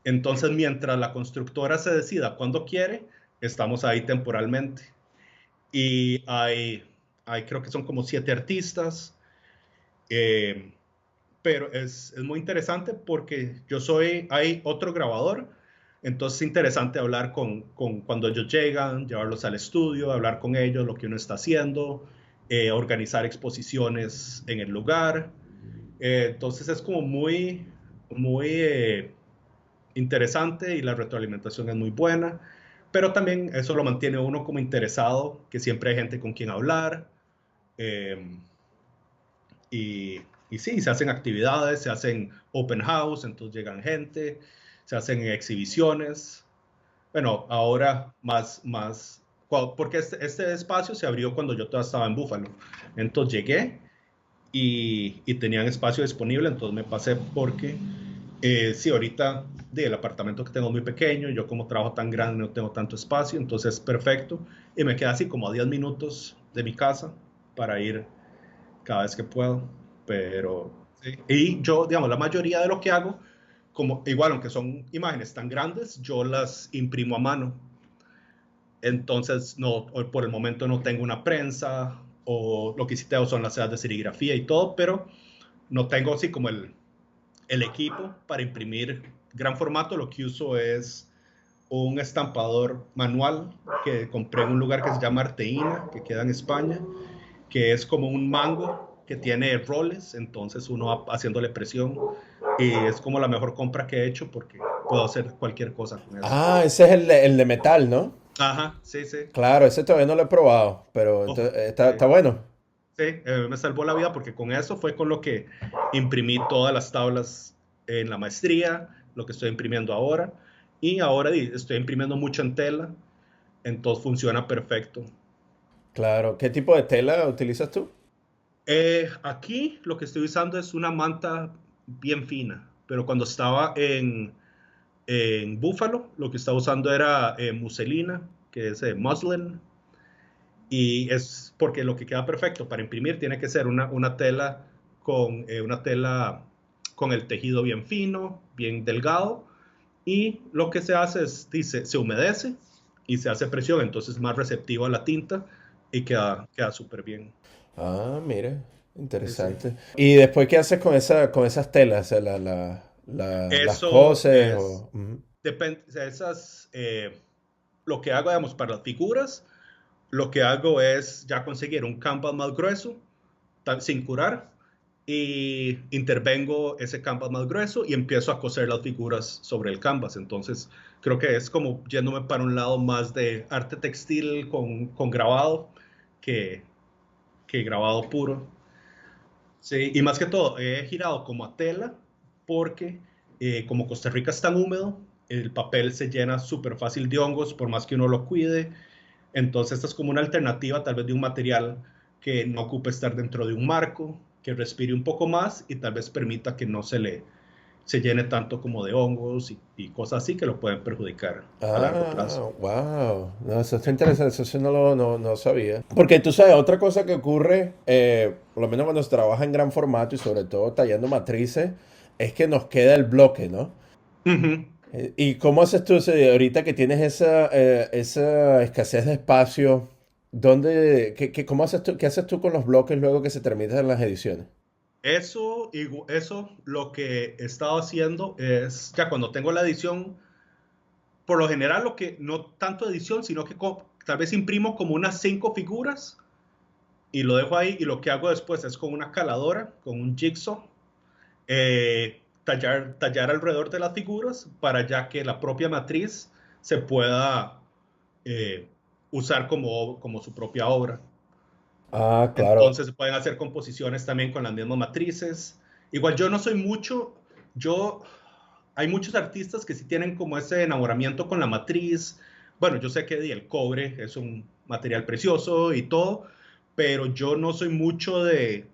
Entonces, mientras la constructora se decida cuándo quiere, estamos ahí temporalmente. Y creo que son como 7 artistas, eh, pero es muy interesante porque hay otro grabador, entonces es interesante hablar cuando ellos llegan, llevarlos al estudio, hablar con ellos, lo que uno está haciendo, organizar exposiciones en el lugar. Entonces es como muy interesante y la retroalimentación es muy buena, pero también eso lo mantiene uno como interesado, que siempre hay gente con quien hablar. eh, y, y sí, se hacen actividades, se hacen open house, entonces llegan gente, se hacen exhibiciones. Bueno, ahora porque este espacio se abrió cuando yo todavía estaba en Búfalo. Entonces llegué y tenían espacio disponible, entonces me pasé porque sí, ahorita el apartamento que tengo es muy pequeño, yo como trabajo tan grande no tengo tanto espacio, entonces es perfecto y me queda así como a 10 minutos de mi casa para ir cada vez que puedo, pero sí. Y yo, digamos, la mayoría de lo que hago, como igual, aunque son imágenes tan grandes, yo las imprimo a mano. Entonces, no, por el momento no tengo una prensa o lo que sí tengo son las sedas de serigrafía y todo, pero no tengo así como el equipo para imprimir gran formato. Lo que uso es un estampador manual que compré en un lugar que se llama Arteína, que queda en España, que es como un mango que tiene roles, entonces uno va haciéndole presión y es como la mejor compra que he hecho porque puedo hacer cualquier cosa con eso. Ah, ese es el de metal, ¿no? Ajá, sí, sí. Claro, ese todavía no lo he probado, pero Oh, está sí. bueno. Sí, me salvó la vida porque con eso fue con lo que imprimí todas las tablas en la maestría, lo que estoy imprimiendo ahora, y ahora estoy imprimiendo mucho en tela, entonces funciona perfecto. Claro. ¿Qué tipo de tela utilizas tú? Aquí lo que estoy usando es una manta bien fina, pero cuando estaba en Buffalo, lo que estaba usando era muselina, que es muslin, y es porque lo que queda perfecto para imprimir tiene que ser una tela una tela con el tejido bien fino, bien delgado, y lo que se hace es, dice, se humedece y se hace presión, entonces es más receptivo a la tinta y queda súper bien. Ah, mire, Sí, sí. interesante. ¿Y después qué haces con esas telas? O sea, las Eso coses es, o... Ujú. depende, lo que hago, digamos, para las figuras, lo que hago es ya conseguir un canvas más grueso, sin curar, y intervengo ese canvas más grueso y empiezo a coser las figuras sobre el canvas. Entonces, creo que es como yéndome para un lado más de arte textil con grabado que, que grabado puro. Sí, y más que todo, he girado como a tela porque como Costa Rica es tan húmedo, el papel se llena súper fácil de hongos por más que uno lo cuide. Entonces, esta es como una alternativa tal vez de un material que no ocupe estar dentro de un marco, que respire un poco más y tal vez permita que no se llene tanto como de hongos y cosas así que lo pueden perjudicar a largo plazo. Ah, wow. No, eso está interesante. Eso sí no sabía. Porque tú sabes, otra cosa que ocurre, por lo menos cuando se trabaja en gran formato y sobre todo tallando matrices, es que nos queda el bloque, ¿no? Ujú. ¿Y cómo haces tú, ahorita que tienes esa escasez de espacio? ¿Cómo haces tú, qué haces tú con los bloques luego que se terminan las ediciones? Eso lo que he estado haciendo es, ya cuando tengo la edición, por lo general lo que, no tanto edición, sino que tal vez imprimo como unas 5 figuras y lo dejo ahí y lo que hago después es con una caladora, con un jigsaw, tallar alrededor de las figuras para ya que la propia matriz se pueda eh, usar como su propia obra. Ah, claro. Entonces se pueden hacer composiciones también con las mismas matrices. Igual yo no soy mucho, yo, hay muchos artistas que sí tienen como ese enamoramiento con la matriz. Bueno, yo sé que el cobre es un material precioso y todo, pero yo no soy mucho de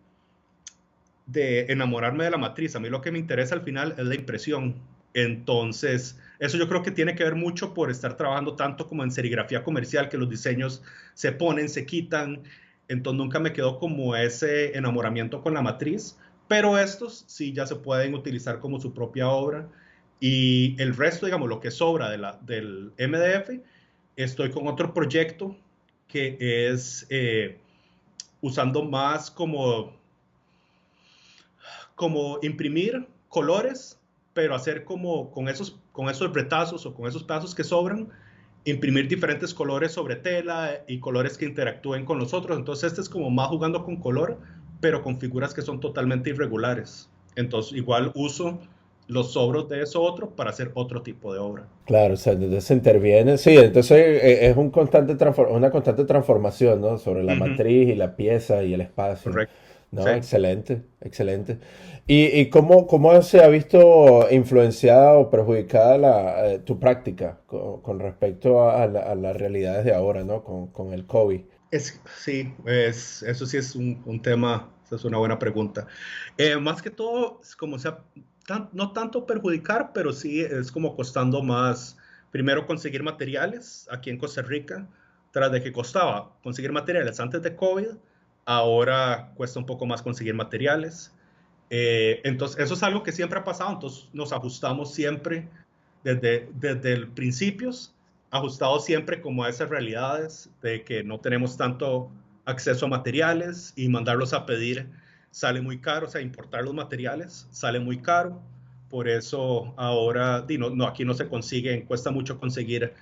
enamorarme de la matriz. A mí lo que me interesa al final es la impresión. Entonces, eso yo creo que tiene que ver mucho por estar trabajando tanto como en serigrafía comercial, que los diseños se ponen, se quitan. Entonces, nunca me quedó como ese enamoramiento con la matriz. Pero estos sí ya se pueden utilizar como su propia obra. Y el resto, digamos, lo que sobra del MDF, estoy con otro proyecto que es usando más como imprimir colores, pero hacer como con esos retazos o con esos pedazos que sobran, imprimir diferentes colores sobre tela y colores que interactúen con los otros. Entonces este es como más jugando con color, pero con figuras que son totalmente irregulares. Entonces igual uso los sobros de eso otro para hacer otro tipo de obra. Claro, o sea, entonces se interviene. Sí, entonces es una constante transformación, ¿no? Sobre la Ujú. matriz y la pieza y el espacio. Correcto. Sí. No, excelente, excelente. ¿Y cómo se ha visto influenciada o perjudicada tu práctica con respecto a las realidades de ahora, ¿no? Con el COVID. Sí, eso sí es un tema, esa es una buena pregunta. Más que todo, es como sea, no tanto perjudicar, pero sí es como costando más, primero conseguir materiales aquí en Costa Rica, tras de que costaba conseguir materiales antes de COVID, ahora cuesta un poco más conseguir materiales. Entonces, eso es algo que siempre ha pasado, entonces nos ajustamos siempre desde el principios, ajustados siempre como a esas realidades de que no tenemos tanto acceso a materiales y mandarlos a pedir sale muy caro, o sea, importar los materiales sale muy caro. Por eso ahora, no, aquí no se consiguen, cuesta mucho conseguir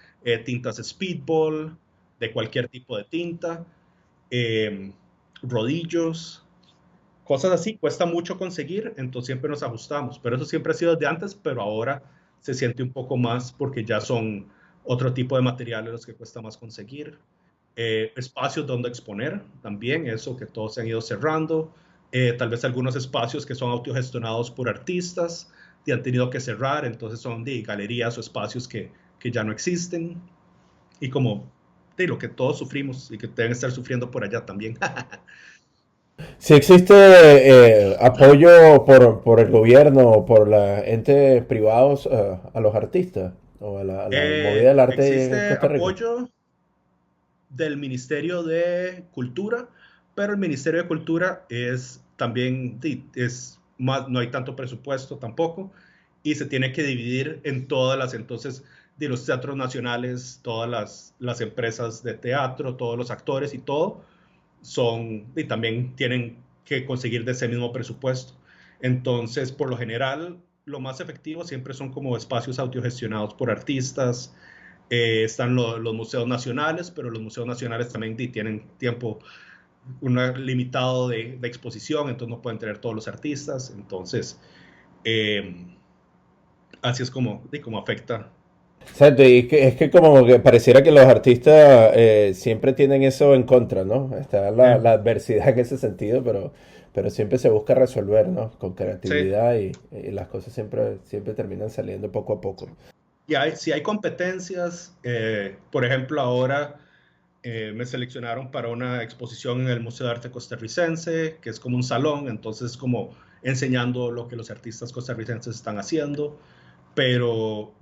tintas Speedball, de cualquier tipo de tinta, eh, rodillos, cosas así, cuesta mucho conseguir, entonces siempre nos ajustamos, pero eso siempre ha sido desde antes, pero ahora se siente un poco más porque ya son otro tipo de materiales los que cuesta más conseguir. Espacios donde exponer también, eso que todos se han ido cerrando. Tal vez algunos espacios que son autogestionados por artistas y han tenido que cerrar, entonces son de galerías o espacios que ya no existen. Y como de lo que todos sufrimos y que deben estar sufriendo por allá también. Si existe apoyo por el gobierno o por los entes privados a los artistas o a la movida del arte en Existe Costa Rica. apoyo del Ministerio de Cultura, pero el Ministerio de Cultura es también, es más, no hay tanto presupuesto tampoco, y se tiene que dividir en todas las, entonces, de los teatros nacionales, todas las empresas de teatro, todos los actores y todo, son, y también tienen que conseguir de ese mismo presupuesto. Entonces, por lo general, lo más efectivo siempre son como espacios autogestionados por artistas. Están los museos nacionales, pero los museos nacionales también tienen tiempo limitado de exposición, entonces no pueden tener todos los artistas. Entonces, eh, así es como afecta. Exacto, y es que como que pareciera que los artistas siempre tienen eso en contra, ¿no? Está Eh, la adversidad en ese sentido, pero siempre se busca resolver, ¿no? Con sí, creatividad y las cosas siempre terminan saliendo poco a poco. y si hay competencias, por ejemplo, ahora me seleccionaron para una exposición en el Museo de Arte Costarricense, que es como un salón, entonces como enseñando lo que los artistas costarricenses están haciendo, pero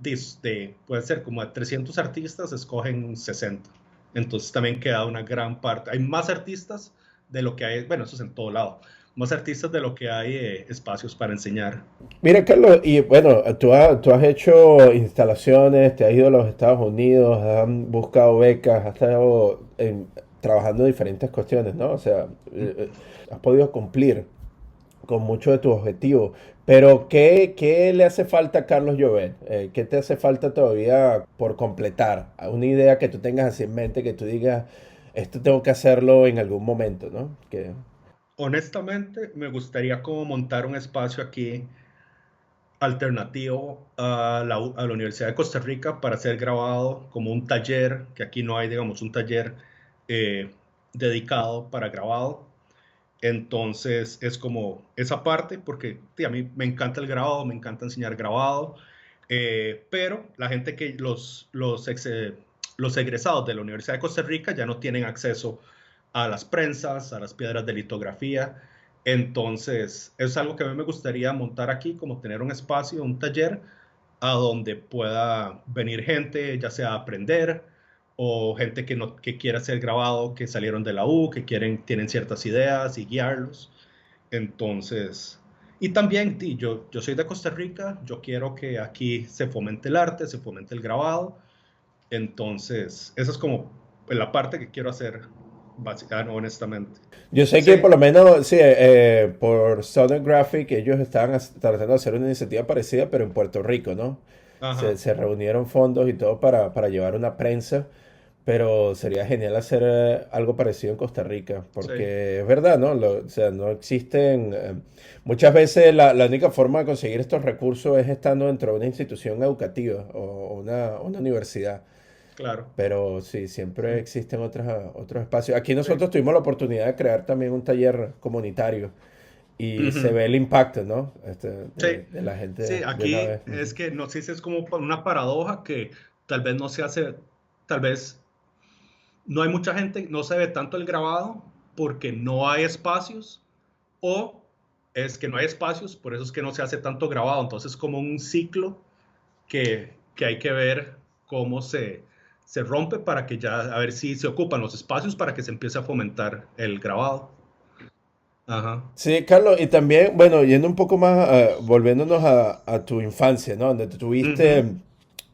puede ser como a 300 artistas, escogen 60. Entonces también queda una gran parte. Hay más artistas de lo que hay, bueno, eso es en todo lado, más artistas de lo que hay espacios para enseñar. Mira, Carlos, y bueno, tú has hecho instalaciones, te has ido a los Estados Unidos, has buscado becas, has estado trabajando en diferentes cuestiones, ¿no? O sea, has podido cumplir con muchos de tus objetivos. Pero, ¿qué le hace falta a Carlos Llobet? ¿Qué te hace falta todavía por completar? Una idea que tú tengas así en mente, que tú digas, esto tengo que hacerlo en algún momento, ¿no? Que, Honestamente, me gustaría como montar un espacio aquí alternativo a la Universidad de Costa Rica para ser grabado como un taller, que aquí no hay, digamos, un taller eh, dedicado para grabado. Entonces es como esa parte, porque a mí me encanta el grabado, me encanta enseñar grabado, pero la gente que los egresados de la Universidad de Costa Rica ya no tienen acceso a las prensas, a las piedras de litografía. Entonces es algo que a mí me gustaría montar aquí, como tener un espacio, un taller a donde pueda venir gente, ya sea a aprender o gente que, no, que quiera ser grabado, que salieron de la U, que tienen ciertas ideas y guiarlos. Entonces, y también yo soy de Costa Rica, yo quiero que aquí se fomente el arte, se fomente el grabado. Entonces, esa es como la parte que quiero hacer, básicamente, honestamente. yo sé que Sí, por lo menos, sí, por Southern Graphic ellos estaban tratando de hacer una iniciativa parecida, pero en Puerto Rico, ¿no? ajá, Se reunieron fondos y todo para llevar una prensa, pero sería genial hacer algo parecido en Costa Rica, sí. porque es verdad, ¿no? O sea, no existen... muchas veces la única forma de conseguir estos recursos es estando dentro de una institución educativa o una universidad. Claro. Pero sí, siempre Sí, existen otros espacios. Aquí sí. nosotros tuvimos la oportunidad de crear también un taller comunitario y se Ujú. ve el impacto, ¿no? Sí, De la sí, gente de una aquí vez. es que no sé si es como una paradoja que tal vez no se hace, tal vez no hay mucha gente, no se ve tanto el grabado porque no hay espacios o es que no hay espacios, por eso es que no se hace tanto grabado. Entonces, como un ciclo que hay que ver cómo se rompe para que ya, a ver si se ocupan los espacios para que se empiece a fomentar el grabado. Ajá. Sí, Carlos, y también, bueno, yendo un poco más, volviéndonos a tu infancia, ¿no? Donde tú Ujú.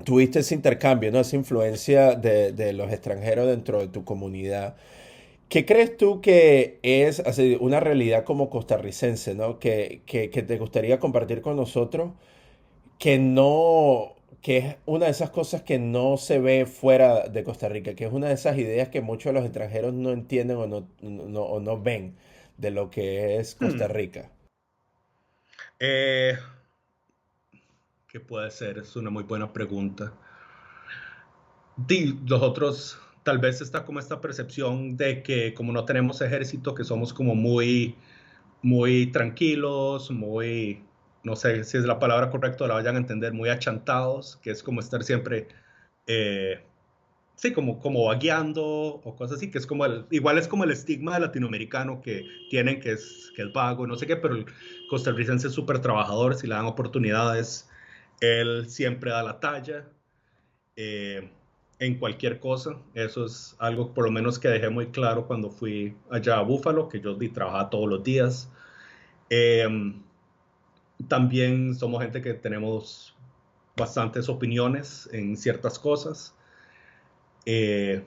tuviste ese intercambio, ¿no? Esa influencia de los extranjeros dentro de tu comunidad. ¿Qué crees tú que es así, una realidad como costarricense, ¿no? Que te gustaría compartir con nosotros, que no, que es una de esas cosas que no se ve fuera de Costa Rica, que es una de esas ideas que muchos de los extranjeros no entienden o no ven de lo que es Costa Hmm. Rica? Eh, ¿Qué puede ser? Es una muy buena pregunta. Los otros, tal vez está como esta percepción de que como no tenemos ejército, que somos como muy tranquilos, muy, no sé si es la palabra correcta, la vayan a entender, muy achantados, que es como estar siempre eh, sí, como vagueando o cosas así, que es como igual es como el estigma del latinoamericano que tienen, que es vago, no sé qué, pero el costarricense es súper trabajador, si le dan oportunidades, él siempre da la talla eh, en cualquier cosa. Eso es algo por lo menos que dejé muy claro cuando fui allá a Búfalo, que yo trabajaba todos los días. Eh, También somos gente que tenemos bastantes opiniones en ciertas cosas. Eh,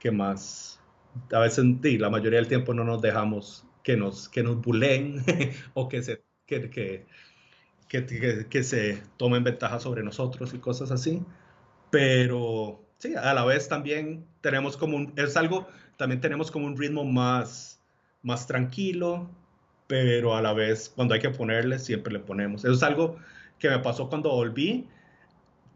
¿Qué más? A veces, sí, la mayoría del tiempo no nos dejamos que nos buleen o que se tomen ventaja sobre nosotros y cosas así. Pero sí, a la vez también tenemos como también tenemos como un ritmo más tranquilo, pero a la vez cuando hay que ponerle, siempre le ponemos. Eso es algo que me pasó cuando volví,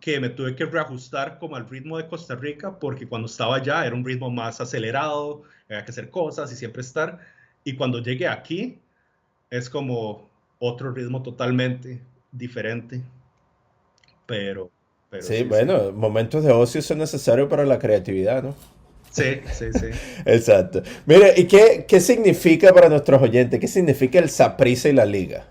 que me tuve que reajustar como al ritmo de Costa Rica, porque cuando estaba allá era un ritmo más acelerado, había que hacer cosas y siempre estar. Y cuando llegué aquí es como otro ritmo totalmente diferente, pero, pero Sí, sí, sí. bueno, momentos de ocio son necesarios para la creatividad, ¿no? Sí, sí, sí. Exacto. Mire, ¿y qué significa para nuestros oyentes? ¿Qué significa el Saprissa y la Liga?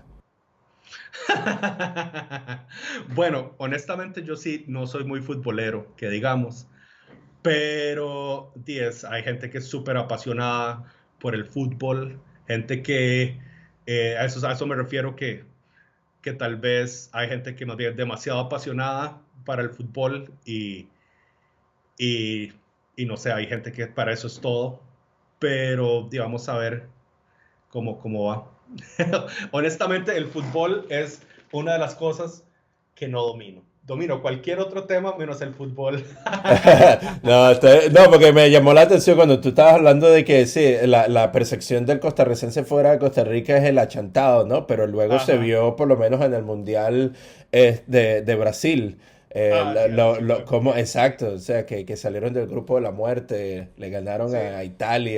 Bueno, honestamente yo sí no soy muy futbolero, que digamos, pero 10, hay gente que es súper apasionada por el fútbol, gente que, a eso me refiero que tal vez hay gente que más bien es demasiado apasionada para el fútbol y, y no sé, hay gente que para eso es todo, pero digamos a ver cómo va. Honestamente, el fútbol es una de las cosas que no domino. Domino cualquier otro tema menos el fútbol. No, no, porque me llamó la atención cuando tú estabas hablando de que sí, la percepción del costarricense fuera de Costa Rica es el achantado, ¿no? Pero luego se Ajá. vio, por lo menos en el Mundial de Brasil, Ah, Dios, sí fue exacto, o sea, que salieron del grupo de la muerte, le ganaron sí. a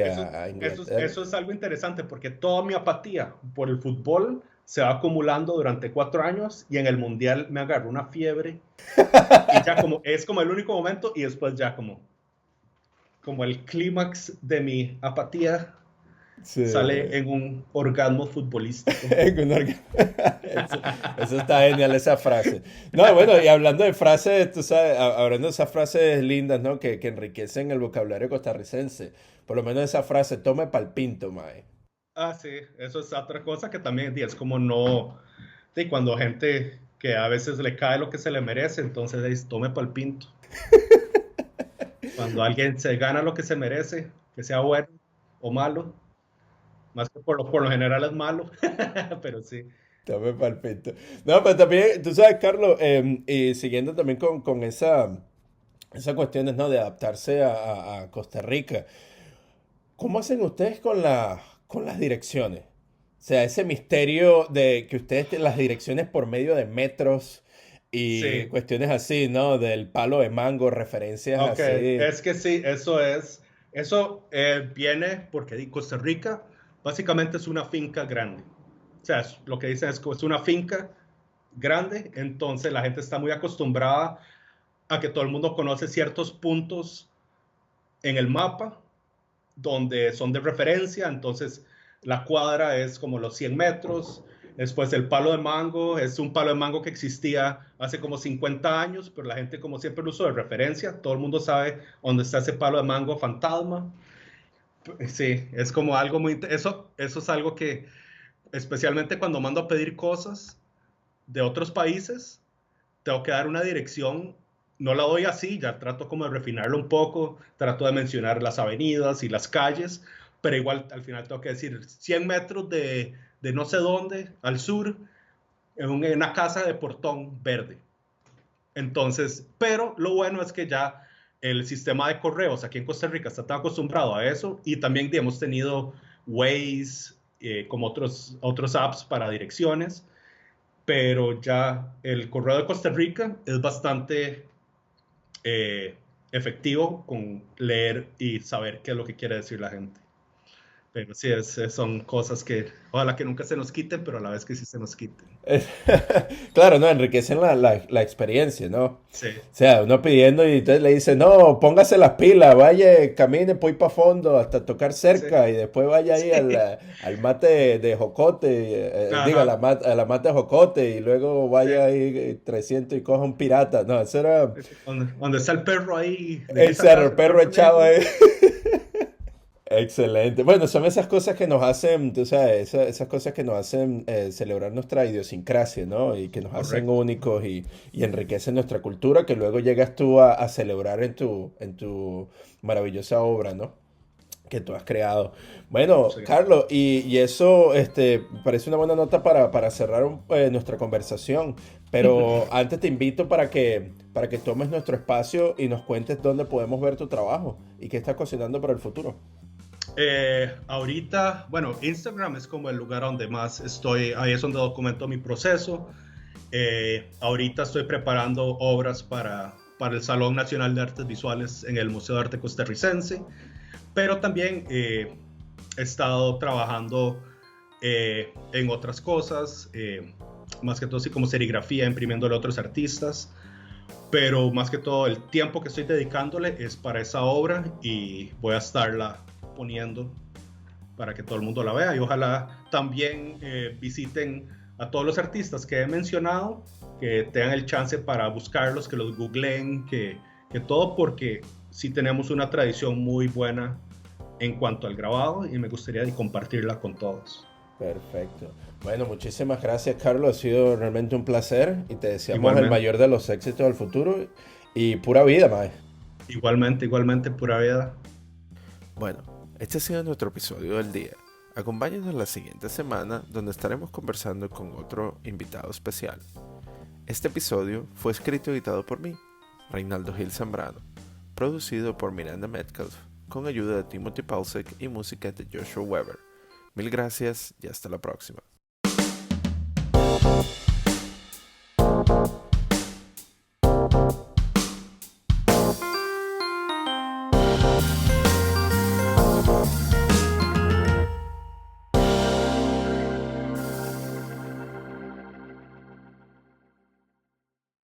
Eso, Italia, a eso, Inglaterra. eso es algo interesante porque toda mi apatía por el fútbol se va acumulando durante 4 años y en el mundial me agarró una fiebre y ya como es como el único momento y después ya como el clímax de mi apatía Sí. sale en un orgasmo futbolístico. Eso, eso está genial, esa frase. No, bueno, y hablando de frases, tú sabes, hablando de esas frases lindas, ¿no? Que enriquecen el vocabulario costarricense. Por lo menos esa frase, tome pal pinto, mae. Ah, sí, eso es otra cosa que también es como no, sí, cuando gente que a veces le cae lo que se le merece, entonces es tome pal pinto. Cuando alguien se gana lo que se merece, que sea bueno o malo, más que por lo general es malo, pero sí. Tome pal pinto. No, pero también, tú sabes, Carlos, y siguiendo también con esas cuestiones, ¿no? De adaptarse a Costa Rica. ¿Cómo hacen ustedes con las direcciones? O sea, ese misterio de que ustedes tienen las direcciones por medio de metros y Sí, cuestiones así, ¿no? Del palo de mango, referencias ok, así. es que sí, eso viene porque Costa Rica básicamente es una finca grande. O sea, lo que dicen es que es una finca grande, entonces la gente está muy acostumbrada a que todo el mundo conoce ciertos puntos en el mapa donde son de referencia, entonces la cuadra es como los 100 metros, después el palo de mango es un palo de mango que existía hace como 50 años, pero la gente como siempre lo usó de referencia, todo el mundo sabe dónde está ese palo de mango fantasma. Sí, es como algo eso es algo que especialmente cuando mando a pedir cosas de otros países, tengo que dar una dirección, no la doy así, ya trato como de refinarlo un poco, trato de mencionar las avenidas y las calles, pero igual al final tengo que decir 100 metros de no sé dónde, al sur, en una casa de portón verde. Entonces, pero lo bueno es que ya el sistema de correos aquí en Costa Rica está tan acostumbrado a eso y también hemos tenido Waze, como otros apps para direcciones, pero ya el correo de Costa Rica es bastante efectivo con leer y saber qué es lo que quiere decir la gente. Pero sí, son cosas que ojalá que nunca se nos quiten, pero a la vez que sí se nos quiten. Eh, Claro, no, enriquecen la experiencia, ¿no? O Sí, sea, uno pidiendo y entonces le dice, no, póngase las pilas, vaya, camine, pues para fondo hasta tocar sí, cerca y después vaya ahí sí. al mate de jocote, diga, Ajá. a la mate de jocote y luego Sí. vaya ahí 300 y coja un pirata. No, eso era Donde está el perro ahí, ¿de qué el cerro, sacas el el perro perro echado negro? ahí. Excelente. Bueno, son esas cosas que nos hacen, tú sabes, esas cosas que nos hacen celebrar nuestra idiosincrasia, ¿no? Y que nos hacen Correcto. únicos y enriquecen nuestra cultura, que luego llegas tú a celebrar en tu maravillosa obra, ¿no? Que tú has creado. Bueno, Muchas gracias. Carlos, y eso parece una buena nota para cerrar nuestra conversación. Pero antes te invito para que tomes nuestro espacio y nos cuentes dónde podemos ver tu trabajo y qué estás cocinando para el futuro. Ahorita, bueno, Instagram es como el lugar donde más estoy, ahí es donde documento mi proceso. Ahorita estoy preparando obras para el Salón Nacional de Artes Visuales en el Museo de Arte Costarricense, pero también he estado trabajando en otras cosas, más que todo así como serigrafía, imprimiéndole a otros artistas, pero más que todo el tiempo que estoy dedicándole es para esa obra y voy a estarla poniendo para que todo el mundo la vea y ojalá también visiten a todos los artistas que he mencionado, que tengan el chance para buscarlos, que los googleen, que todo, porque sí tenemos una tradición muy buena en cuanto al grabado y me gustaría compartirla con todos. Perfecto. Bueno, muchísimas gracias, Carlos. Ha sido realmente un placer y te deseamos el Igualmente, mayor de los éxitos del futuro y pura vida, mae. igualmente, pura vida. Bueno, este ha sido nuestro episodio del día. Acompáñanos la siguiente semana donde estaremos conversando con otro invitado especial. Este episodio fue escrito y editado por mí, Reinaldo Gil Zambrano, producido por Miranda Metcalf, con ayuda de Timothy Paulsek y música de Joshua Weber. Mil gracias y hasta la próxima.